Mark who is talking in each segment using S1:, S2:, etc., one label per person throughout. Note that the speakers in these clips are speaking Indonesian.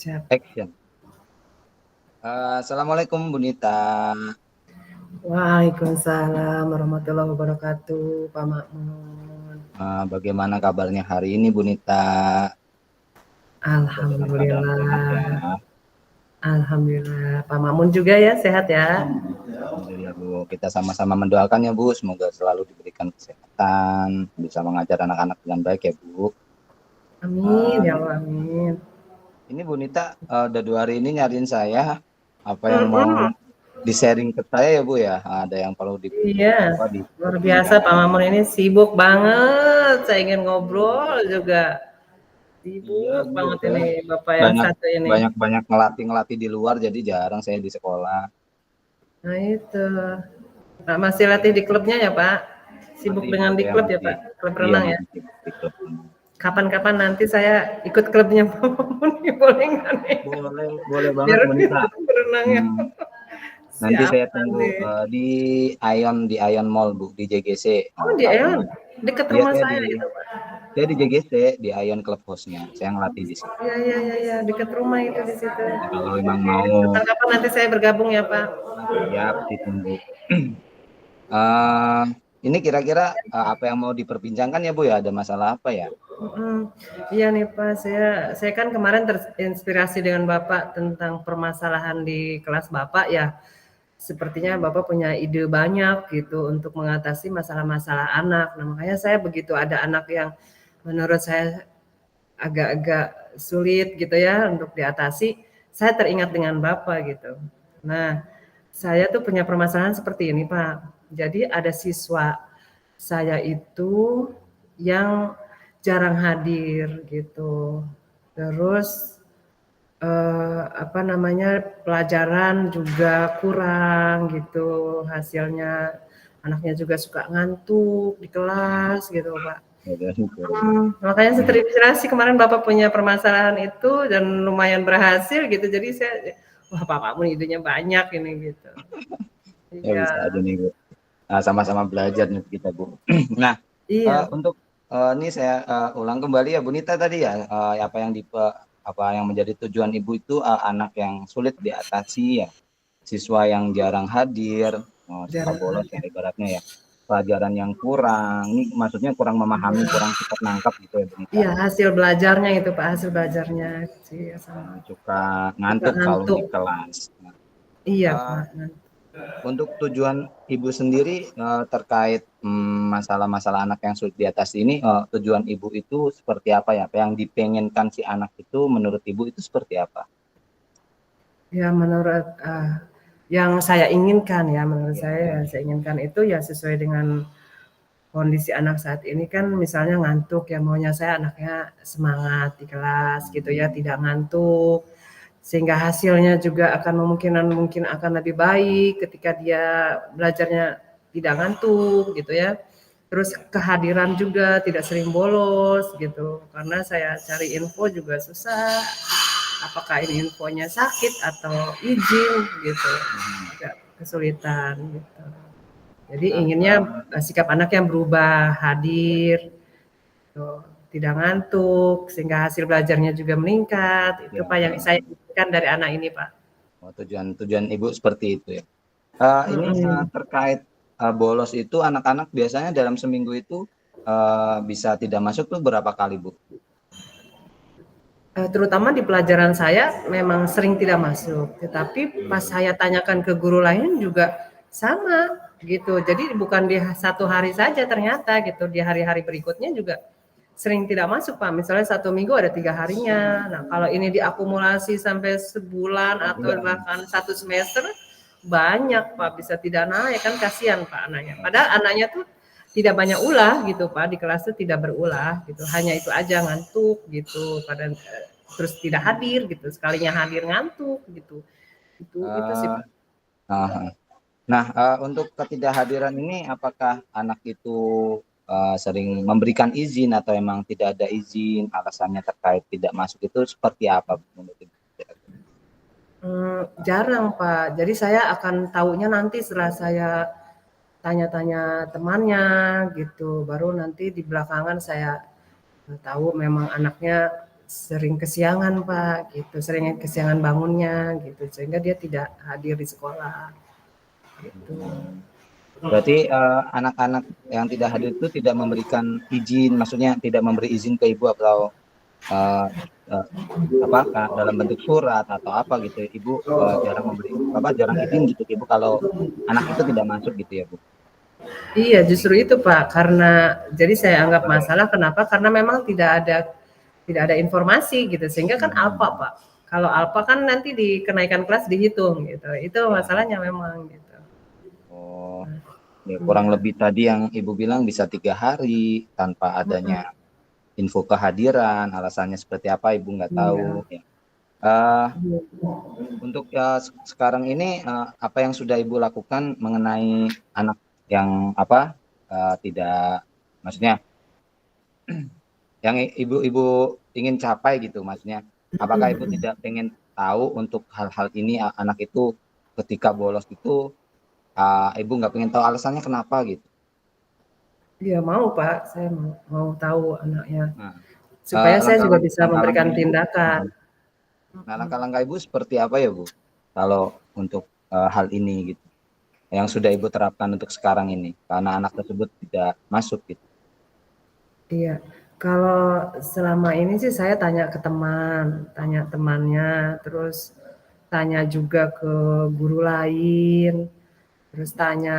S1: Siap.
S2: Action. Assalamualaikum Bu Nita.
S1: Waalaikumsalam warahmatullahi wabarakatuh, Pak Makmun.
S2: Bagaimana kabarnya hari ini Bu Nita? Semoga dalam keadaan sehat ya.
S1: Alhamdulillah. Alhamdulillah. Pak Makmun juga ya, sehat ya?
S2: Alhamdulillah Bu. Kita sama-sama mendoakan ya Bu. Semoga selalu diberikan kesehatan, bisa mengajar anak-anak dengan baik ya Bu.
S1: Amin,
S2: Uh,
S1: ya Allah, amin.
S2: ini Bu Nita udah 2 hari ini nyariin saya. Apa yang mau
S1: Mm-mm.
S2: di-sharing ke saya ya Bu ya? Ada yang perlu
S1: Iya, luar biasa Pak
S2: diperbincangkan.
S1: Makmun ini sibuk banget. Saya ingin ngobrol juga.
S2: Iya
S1: Sibuk
S2: Bu,
S1: banget
S2: saya
S1: ini Bapak yang
S2: banyak
S1: satu ini.
S2: banyak banyak ngelatih di luar jadi jarang saya di sekolah.
S1: Nah itu. Pak masih latih di klubnya ya Pak? Sibuk
S2: Masih Bu,
S1: dengan di
S2: saya
S1: klub ya
S2: masih,
S1: Pak? Klub
S2: iya
S1: renang ya?
S2: masih sibuk di klub.
S1: Kapan-kapan nanti saya ikut klubnya Pak Mamun nih, boleh nggak nih?
S2: Boleh, boleh banget
S1: Biar
S2: Bonita.
S1: berenangnya.
S2: Hmm, nanti
S1: Siap
S2: saya tunggu
S1: nanti.
S2: di Ion Mall Bu, di JGC.
S1: Oh di
S2: Kalau
S1: Eon, deket
S2: iya
S1: rumah saya itu Pak.
S2: saya di JGC di Ion Clubhouse-nya. Saya ngelatih di situ.
S1: Iya iya iya ya, deket rumah itu di situ.
S2: Nah, kalau memang
S1: Oke,
S2: mau
S1: kapan-kapan nanti saya bergabung ya Pak.
S2: siap ditunggu. Eh, ini kira-kira apa yang mau diperbincangkan ya Bu ya? Ada masalah apa ya?
S1: Iya nih Pak, saya kan kemarin terinspirasi dengan Bapak tentang permasalahan di kelas Bapak ya. Sepertinya Bapak punya ide banyak gitu untuk mengatasi masalah-masalah anak. Nah, makanya saya begitu ada anak yang menurut saya agak-agak sulit gitu ya untuk diatasi, saya teringat dengan Bapak gitu. Nah, saya tuh punya permasalahan seperti ini Pak. Jadi ada siswa saya itu yang jarang hadir gitu. Terus apa namanya, pelajaran juga kurang gitu hasilnya. Anaknya juga suka ngantuk di kelas gitu, Pak. Makanya saya terinspirasi kemarin Bapak punya permasalahan itu dan lumayan berhasil gitu. Jadi saya, wah Bapak pun idenya banyak ini gitu.
S2: Ya
S1: Iya,
S2: bisa aja nih Bu. Sama-sama belajar nih kita Bu. Nah,
S1: iya,
S2: untuk ini saya ulang kembali ya Bu Nita tadi ya, apa yang menjadi tujuan Ibu itu anak yang sulit diatasi ya, siswa yang jarang hadir, suka
S1: jarang
S2: bolos ya
S1: hadir.
S2: ibaratnya ya, pelajaran yang kurang, ini maksudnya kurang memahami, kurang cepat nangkap gitu ya Bu Nita.
S1: Iya, hasil belajarnya itu Pak, hasil belajarnya sih sama
S2: Suka
S1: suka
S2: ngantuk kalau
S1: ngantuk.
S2: di kelas. Nah,
S1: Iya
S2: eh,
S1: Pak, ngantuk.
S2: untuk tujuan Ibu sendiri terkait masalah-masalah anak yang sulit diatasi ini, tujuan Ibu itu seperti apa ya? Apa yang dipengenkan si anak itu menurut Ibu itu seperti apa?
S1: Ya menurut yang saya inginkan ya, menurut
S2: Ya,
S1: saya yang saya inginkan itu ya sesuai dengan kondisi anak saat ini kan misalnya ngantuk ya maunya saya anaknya semangat di kelas gitu ya, tidak ngantuk. Sehingga hasilnya juga akan mungkin akan lebih baik ketika dia belajarnya tidak ngantuk gitu ya. Terus kehadiran juga tidak sering bolos gitu. Karena saya cari info juga susah. Apakah ini infonya sakit atau izin gitu.
S2: mhm.
S1: Agak kesulitan gitu. Jadi
S2: Nah,
S1: inginnya sikap anak yang berubah, hadir, gitu. Tidak ngantuk, sehingga hasil belajarnya juga meningkat. Itu
S2: ya,
S1: Pak yang saya inginkan dari anak ini Pak.
S2: tujuan Ibu seperti itu ya. Ini
S1: Mhm.
S2: terkait bolos itu anak-anak biasanya dalam seminggu itu bisa tidak masuk tuh berapa kali Bu?
S1: Terutama di pelajaran saya memang sering tidak masuk, tetapi pas saya tanyakan ke guru lain juga sama gitu. Jadi bukan di satu hari saja ternyata gitu, di hari-hari berikutnya juga sering tidak masuk Pak. Misalnya satu minggu ada 3 harinya. Nah kalau ini diakumulasi sampai sebulan atau
S2: Bulan.
S1: bahkan satu semester banyak Pak, bisa tidak naik kan kasihan Pak anaknya. Padahal anaknya tuh tidak banyak ulah gitu Pak, di kelas tuh tidak berulah gitu, hanya itu aja ngantuk gitu, pada terus tidak hadir gitu, sekalinya hadir ngantuk gitu. Itu sih
S2: Eh,
S1: Pak.
S2: ah, Nah, untuk ketidakhadiran ini apakah anak itu sering memberikan izin atau emang tidak ada izin, alasannya terkait tidak masuk itu seperti apa menurut Ibu?
S1: Jarang Pak, jadi saya akan tahunya nanti setelah saya tanya-tanya temannya gitu, baru nanti di belakangan saya tahu memang anaknya sering kesiangan Pak, gitu, sering kesiangan bangunnya gitu, sehingga dia tidak hadir di sekolah, gitu.
S2: Berarti anak-anak yang tidak hadir itu tidak memberikan izin, maksudnya tidak memberi izin ke ibu atau eh, eh, dalam bentuk surat atau apa gitu. Ibu jarang memberi jarang izin gitu ibu kalau anak itu tidak masuk gitu ya Bu.
S1: Iya, justru itu Pak, karena jadi saya anggap masalah kenapa? Karena memang tidak ada informasi gitu, sehingga kan alfa Pak. Kalau alfa kan nanti di kenaikan kelas dihitung gitu, itu
S2: Ya.
S1: masalahnya memang gitu.
S2: Oh,
S1: Nah,
S2: ya kurang
S1: iya.
S2: lebih tadi yang ibu bilang bisa 3 hari tanpa
S1: Mhm,
S2: adanya info kehadiran, alasannya seperti apa ibu nggak
S1: iya.
S2: tahu. Ya. Eh,
S1: Iya.
S2: untuk sekarang ini apa yang sudah ibu lakukan mengenai anak yang tidak, maksudnya yang ibu ingin capai gitu, maksudnya apakah ibu tidak pengen tahu untuk hal-hal ini anak itu ketika bolos itu ibu nggak pengen tahu alasannya kenapa gitu.
S1: Iya mau Pak, saya mau tahu anaknya,
S2: Nah,
S1: supaya saya juga bisa
S2: langkah-langkah
S1: memberikan
S2: ibu,
S1: tindakan.
S2: nah langkah-langkah ibu seperti apa ya Bu? Kalau untuk hal ini gitu, yang sudah ibu terapkan untuk sekarang ini, karena anak tersebut tidak masuk gitu.
S1: Iya, kalau selama ini sih saya tanya ke teman, tanya temannya, terus tanya juga ke guru lain, terus tanya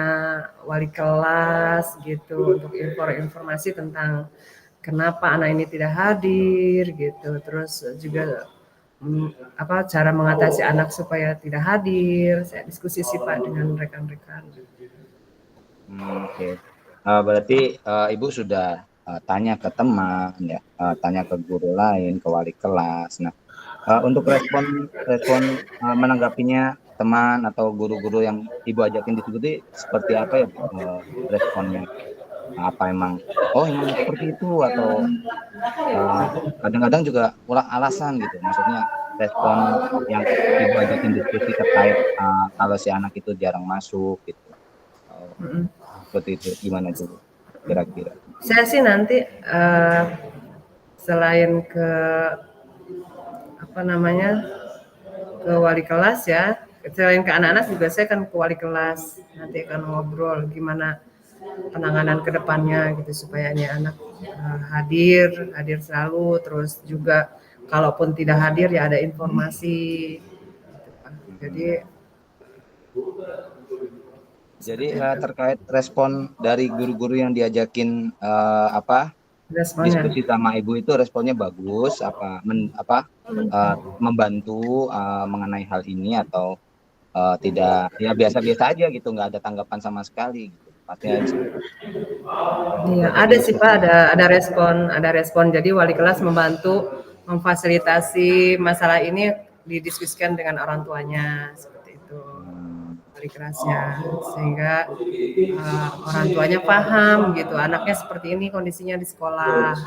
S1: wali kelas gitu untuk informasi tentang kenapa anak ini tidak hadir gitu. Terus juga cara mengatasi anak supaya tidak hadir. Saya diskusi sih Pak dengan rekan-rekan.
S2: Oke. Berarti ibu sudah tanya ke teman ya, tanya ke guru lain, ke wali kelas. Nah, untuk respon respon menanggapinya teman atau guru-guru yang ibu ajakin diskusi seperti apa ya Bu? Responnya apa emang emang seperti itu atau eh, kadang-kadang juga ulah alasan gitu, maksudnya respon yang ibu ajakin diskusi terkait kalau si anak itu jarang masuk gitu. Oh,
S1: Mm-mm.
S2: seperti itu gimana tuh kira-kira?
S1: Saya sih nanti selain ke apa namanya ke wali kelas ya, selain ke anak-anak juga saya kan ke wali kelas nanti akan ngobrol gimana penanganan kedepannya gitu supaya ini anak hadir hadir selalu, terus juga kalaupun tidak hadir ya ada informasi gitu, Pak. Jadi
S2: Hmm. Jadi
S1: seperti itu
S2: terkait respon dari guru-guru yang diajakin
S1: responnya.
S2: diskusi sama ibu itu responnya bagus membantu mengenai hal ini atau tidak ya biasa-biasa aja gitu, nggak ada tanggapan sama sekali gitu, pastinya
S1: Iya, ada
S2: jawabnya
S1: sih Pak,
S2: seperti itu.
S1: ada respon. Jadi wali kelas membantu memfasilitasi masalah ini didiskusikan dengan orang tuanya seperti itu.
S2: Hmm.
S1: Wali kelasnya sehingga orang tuanya paham gitu, anaknya seperti ini kondisinya di sekolah.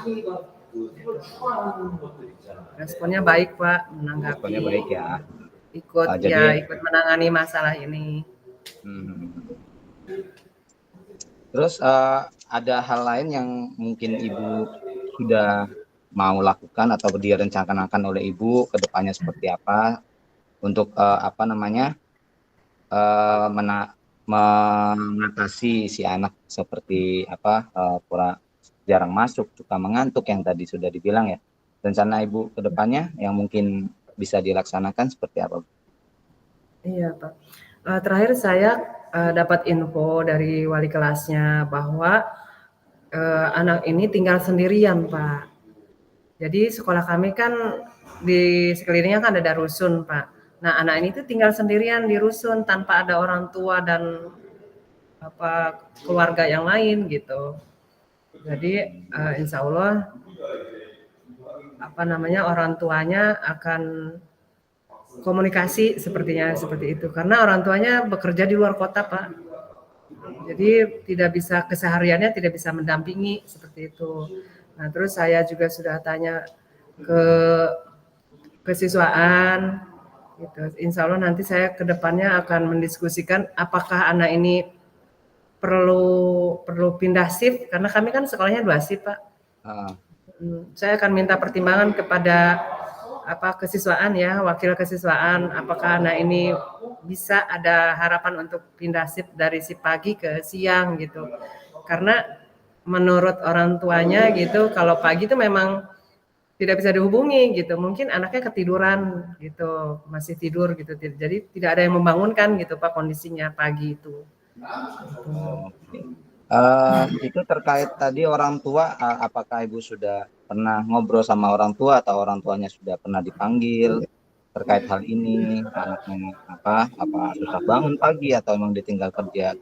S1: Responnya baik Pak,
S2: Responnya
S1: menanggapi
S2: baik ya. Jadi
S1: ikut menangani masalah ini.
S2: hmm, terus ada hal lain yang mungkin ibu sudah mau lakukan atau direncanakan oleh ibu ke depannya seperti apa untuk mengatasi si anak seperti pura jarang masuk, suka mengantuk yang tadi sudah dibilang ya. Rencana ibu ke depannya yang mungkin bisa dilaksanakan seperti apa?
S1: Iya Pak. Terakhir saya dapat info dari wali kelasnya bahwa anak ini tinggal sendirian Pak. Jadi sekolah kami kan di sekelilingnya kan ada rusun Pak. Nah anak ini tuh tinggal sendirian di rusun tanpa ada orang tua dan keluarga yang lain gitu. Jadi insya Allah orang tuanya akan komunikasi sepertinya seperti itu karena orang tuanya bekerja di luar kota Pak. Jadi tidak bisa kesehariannya tidak bisa mendampingi seperti itu. Nah terus saya juga sudah tanya ke kesiswaan gitu. Insya Allah nanti saya ke depannya akan mendiskusikan apakah anak ini perlu perlu pindah shift karena kami kan sekolahnya 2 shift Pak.
S2: Uh,
S1: Saya akan minta pertimbangan kepada kesiswaan ya, wakil kesiswaan, apakah anak ini bisa ada harapan untuk pindah shift dari shift pagi ke siang gitu. Karena menurut orang tuanya gitu, kalau pagi itu memang tidak bisa dihubungi gitu. Mungkin anaknya ketiduran gitu, masih tidur gitu. Jadi tidak ada yang membangunkan gitu Pak kondisinya pagi itu.
S2: Oke. Itu terkait tadi orang tua, apakah Ibu sudah pernah ngobrol sama orang tua atau orang tuanya sudah pernah dipanggil terkait hal ini? Anaknya apa susah bangun pagi atau emang ditinggal kerja?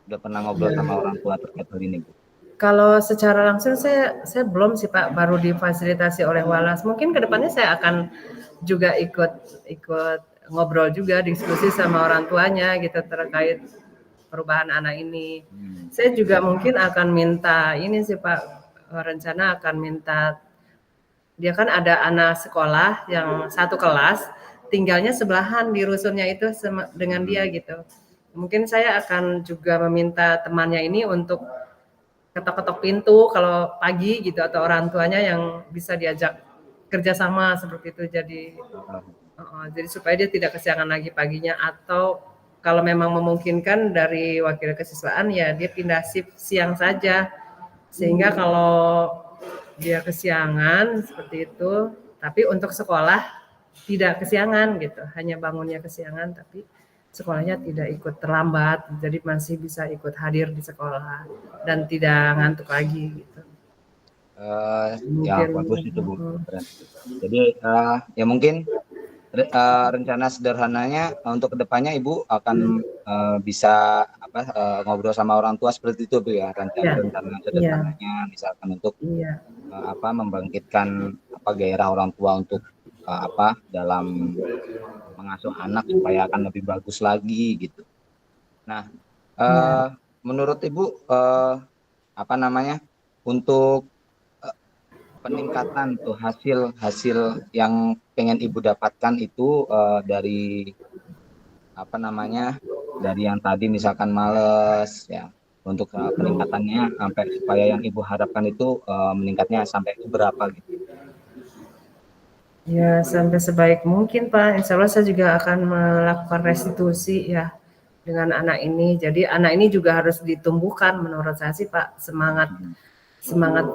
S2: Sudah pernah ngobrol sama orang tua terkait hal ini, Bu?
S1: Kalau secara langsung saya belum sih Pak, baru difasilitasi oleh Walas. Mungkin kedepannya saya akan juga ikut ikut ngobrol juga, diskusi sama orang tuanya gitu terkait perubahan anak ini. Saya juga mungkin akan minta ini sih Pak, rencana akan minta, dia kan ada anak sekolah yang satu kelas, tinggalnya sebelahan di rusunnya itu dengan dia gitu. Mungkin saya akan juga meminta temannya ini untuk ketok-ketok pintu kalau pagi gitu, atau orang tuanya yang bisa diajak kerjasama seperti itu. Jadi supaya dia tidak kesiangan lagi paginya, atau kalau memang memungkinkan dari wakil kesiswaan ya dia pindah shift siang saja, sehingga kalau dia kesiangan seperti itu, tapi untuk sekolah tidak kesiangan gitu, hanya bangunnya kesiangan tapi sekolahnya tidak ikut terlambat, jadi masih bisa ikut hadir di sekolah dan tidak ngantuk lagi gitu.
S2: Ya
S1: Mungkin
S2: bagus itu, Bu. Keren. Jadi ya mungkin rencana sederhananya untuk kedepannya Ibu akan bisa ngobrol sama orang tua seperti itu, Bu ya,
S1: ya,
S2: rencana
S1: iya,
S2: sederhananya misalkan untuk
S1: iya,
S2: membangkitkan gairah orang tua untuk dalam mengasuh anak supaya akan lebih bagus lagi gitu. Nah,
S1: iya.
S2: menurut Ibu untuk peningkatan tuh hasil yang pengen Ibu dapatkan itu dari dari yang tadi misalkan males ya, untuk peningkatannya sampai supaya yang Ibu harapkan itu meningkatnya sampai berapa gitu.
S1: Ya, sampai sebaik mungkin Pak. Insya Allah saya juga akan melakukan restitusi ya dengan anak ini. Jadi anak ini juga harus ditumbuhkan menurut saya sih Pak, semangat semangat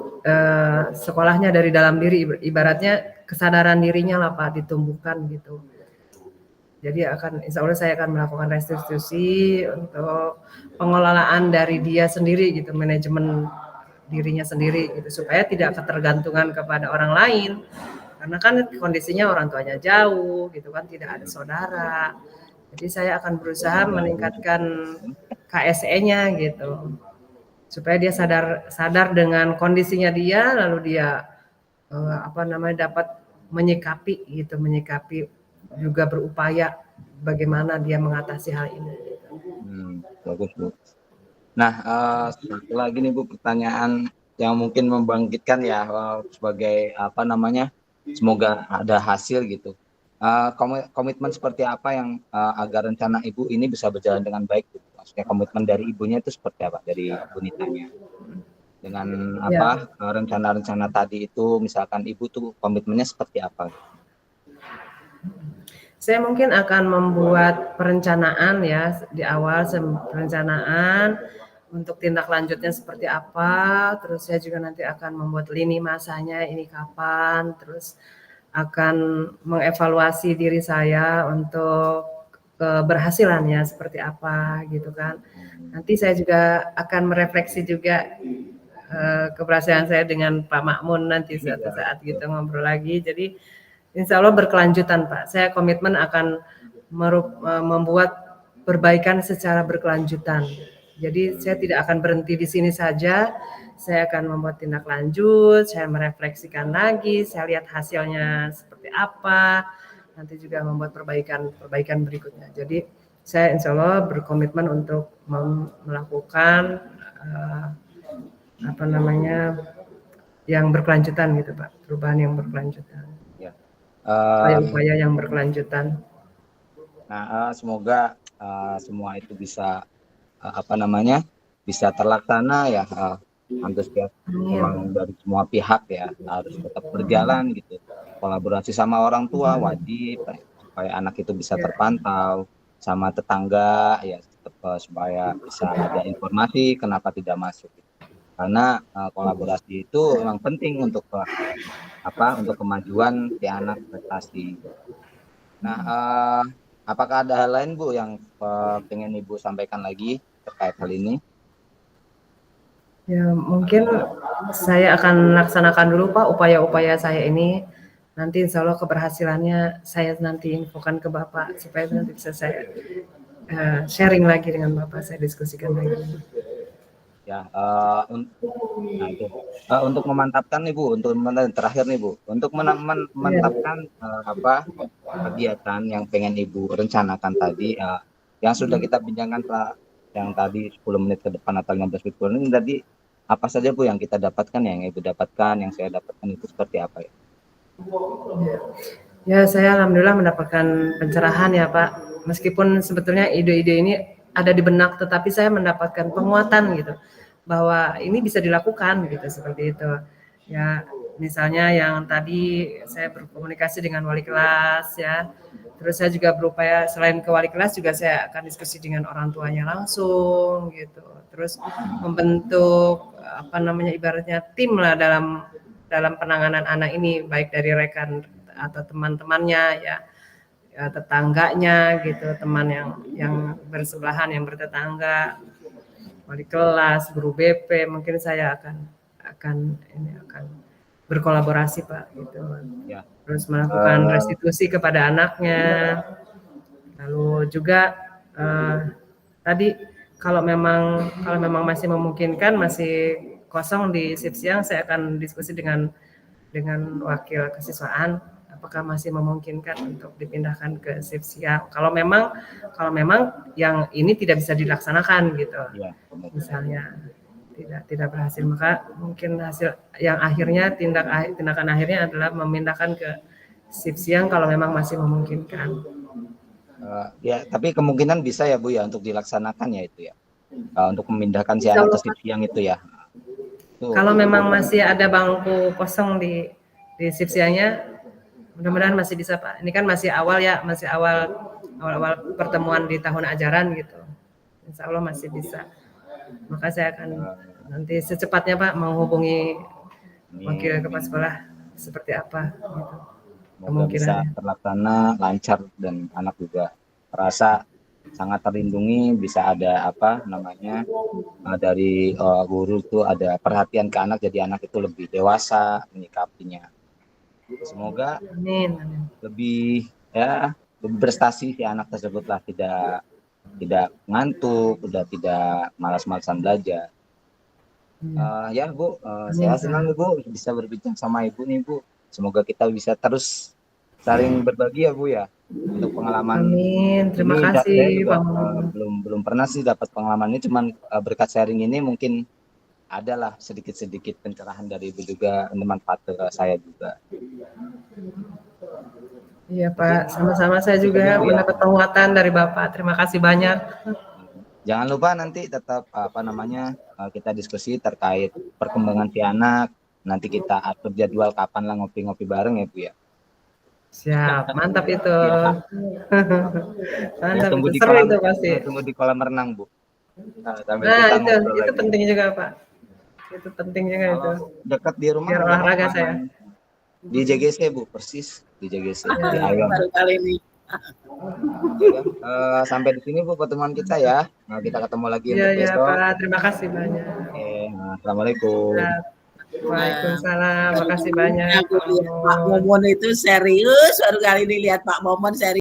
S1: sekolahnya dari dalam diri, ibaratnya kesadaran dirinya lah Pak ditumbuhkan gitu. Jadi insya Allah saya akan melakukan restitusi untuk pengelolaan dari dia sendiri gitu, manajemen dirinya sendiri gitu, supaya tidak ketergantungan kepada orang lain. Karena kan kondisinya orang tuanya jauh gitu kan, tidak ada saudara. Jadi saya akan berusaha meningkatkan KSE-nya gitu, supaya dia sadar dengan kondisinya dia, lalu dia dapat menyikapi juga berupaya bagaimana dia mengatasi hal ini.
S2: Bagus, Bu. Nah, satu lagi nih Bu, pertanyaan yang mungkin membangkitkan ya, sebagai semoga ada hasil gitu. Komitmen seperti apa yang agar rencana Ibu ini bisa berjalan dengan baik? Gitu. Maksudnya komitmen dari Ibunya itu seperti apa, dari Bu Nitanya? Dengan
S1: Ya,
S2: rencana-rencana tadi itu, misalkan Ibu tuh komitmennya seperti apa?
S1: saya mungkin akan membuat perencanaan ya di awal, perencanaan untuk tindak lanjutnya seperti apa. Terus saya juga nanti akan membuat lini masanya ini kapan. Terus akan mengevaluasi diri saya untuk keberhasilannya seperti apa gitu kan. Nanti saya juga akan merefleksi juga keberhasilan saya dengan Pak Makmun nanti suatu saat gitu ngobrol lagi. Jadi insya Allah berkelanjutan Pak. Saya komitmen akan membuat perbaikan secara berkelanjutan. Jadi saya tidak akan berhenti di sini saja. Saya akan membuat tindak lanjut, saya merefleksikan lagi, saya lihat hasilnya seperti apa, nanti juga membuat perbaikan berikutnya. Jadi saya insya Allah berkomitmen untuk melakukan yang berkelanjutan gitu Pak, perubahan yang berkelanjutan,
S2: Ya.
S1: upaya-upaya yang berkelanjutan.
S2: Nah, semoga semua itu bisa bisa terlaksana ya. antusias memang
S1: Amin.
S2: dari semua pihak ya harus tetap berjalan gitu. Kolaborasi sama orang tua wajib supaya anak itu bisa
S1: Ya,
S2: terpantau, sama tetangga ya tetap supaya bisa ada informasi kenapa tidak masuk. Karena kolaborasi itu memang penting untuk untuk kemajuan si anak prestasi. Nah, apakah ada hal lain Bu yang pengen Ibu sampaikan lagi terkait hal ini?
S1: ya mungkin saya akan laksanakan dulu Pak upaya-upaya saya ini. Nanti insya Allah keberhasilannya saya nanti infokan ke Bapak supaya nanti bisa saya sharing lagi dengan Bapak, saya diskusikan lagi.
S2: Ya, nah itu untuk memantapkan nih Bu, untuk terakhir nih Bu, untuk
S1: Ya,
S2: memantapkan kegiatan yang pengen Ibu rencanakan tadi, yang sudah kita bincangkan Pak, yang tadi 10 menit ke depan atau 15 menit ke depan ini tadi apa saja Bu yang kita dapatkan, yang Ibu dapatkan, yang saya dapatkan itu seperti apa ya?
S1: ya saya alhamdulillah mendapatkan pencerahan ya Pak. Meskipun sebetulnya ide-ide ini ada di benak, tetapi saya mendapatkan penguatan gitu bahwa ini bisa dilakukan gitu seperti itu. Ya, misalnya yang tadi saya berkomunikasi dengan wali kelas ya. Terus saya juga berupaya selain ke wali kelas juga saya akan diskusi dengan orang tuanya langsung gitu. Terus membentuk apa namanya ibaratnya tim lah dalam dalam penanganan anak ini baik dari rekan atau teman-temannya ya, ya tetangganya gitu, teman yang bersebelahan yang bertetangga, wali kelas, guru BP, mungkin saya akan berkolaborasi Pak gitu.
S2: Ya,
S1: Terus melakukan
S2: eh,
S1: restitusi kepada anaknya. Lalu juga tadi kalau memang masih memungkinkan masih kosong di shift siang, saya akan diskusi dengan wakil kesiswaan apakah masih memungkinkan untuk dipindahkan ke shift siang. Kalau memang yang ini tidak bisa dilaksanakan gitu.
S2: ya, benar.
S1: Misalnya tidak berhasil, maka mungkin hasil yang akhirnya tindakan akhirnya adalah memindahkan ke shift siang kalau memang masih memungkinkan.
S2: Ya, tapi kemungkinan bisa ya Bu ya untuk dilaksanakan ya itu ya, untuk memindahkan si
S1: Insya
S2: anak ke
S1: Allah,
S2: shift siang itu ya. Tuh,
S1: kalau memang masih ada bangku kosong di shift siangnya, mudah-mudahan masih bisa Pak. Ini kan masih awal ya, masih awal pertemuan di tahun ajaran gitu. Insya Allah masih bisa. Maka saya akan nanti secepatnya Pak menghubungi wakil
S2: ini
S1: kepala sekolah seperti apa gitu
S2: semoga bisa
S1: kemungkinannya.
S2: terlaksana lancar dan anak juga merasa sangat terlindungi, bisa ada dari guru itu ada perhatian ke anak, jadi anak itu lebih dewasa menyikapinya. Semoga
S1: Amin, amin.
S2: lebih ya lebih prestasi si anak tersebut lah, tidak tidak ngantuk, udah tidak malas-malasan belajar. Ya Bu,
S1: Amin
S2: saya
S1: Pak.
S2: senang Bu bisa berbincang sama Ibu nih Bu. Semoga kita bisa terus saling berbagi ya Bu ya untuk pengalaman
S1: Amin. Terima
S2: ini.
S1: kasih
S2: Saya juga
S1: Pak Muhammad.
S2: belum belum pernah sih dapat pengalaman ini, cuman berkat sharing ini mungkin adalah sedikit-sedikit pencerahan dari Ibu juga bermanfaat ke saya juga.
S1: Iya
S2: Oke,
S1: Pak, sama-sama saya
S2: itu
S1: juga
S2: aja Bu ya.
S1: mendapat penguatan dari Bapak. Terima kasih banyak.
S2: Jangan lupa nanti tetap kita diskusi terkait perkembangan si anak. Nanti kita atur jadwal kapan lah ngopi-ngopi bareng ya Bu ya.
S1: Siap, mantap itu.
S2: Ya, ya
S1: Mantap itu, seru itu pasti.
S2: tunggu di kolam renang Bu. Sambil
S1: Nah,
S2: kita
S1: itu
S2: ngobrol
S1: itu
S2: lagi.
S1: penting juga Pak. Itu penting juga itu.
S2: Kalau dekat di rumah
S1: Biar
S2: nggak
S1: olahraga
S2: apa-apa,
S1: saya.
S2: di JGC Bu, persis di JGC di
S1: Ya,
S2: Ayon.
S3: Baru kali ini.
S2: Ya, sampai di sini Bu pertemuan kita ya. Nah, kita ketemu lagi
S1: iya
S2: untuk
S1: ya
S2: besok.
S1: Pak, terima kasih banyak.
S2: Oke, assalamualaikum.
S1: Nah,
S3: Nah,
S1: Waalaikumsalam,
S3: baru
S1: makasih
S3: kali ini
S1: banyak
S3: aku
S1: Pak
S3: lihat Pak
S1: Momon.
S3: Momon itu serius. Baru kali ini lihat Pak Momon serius.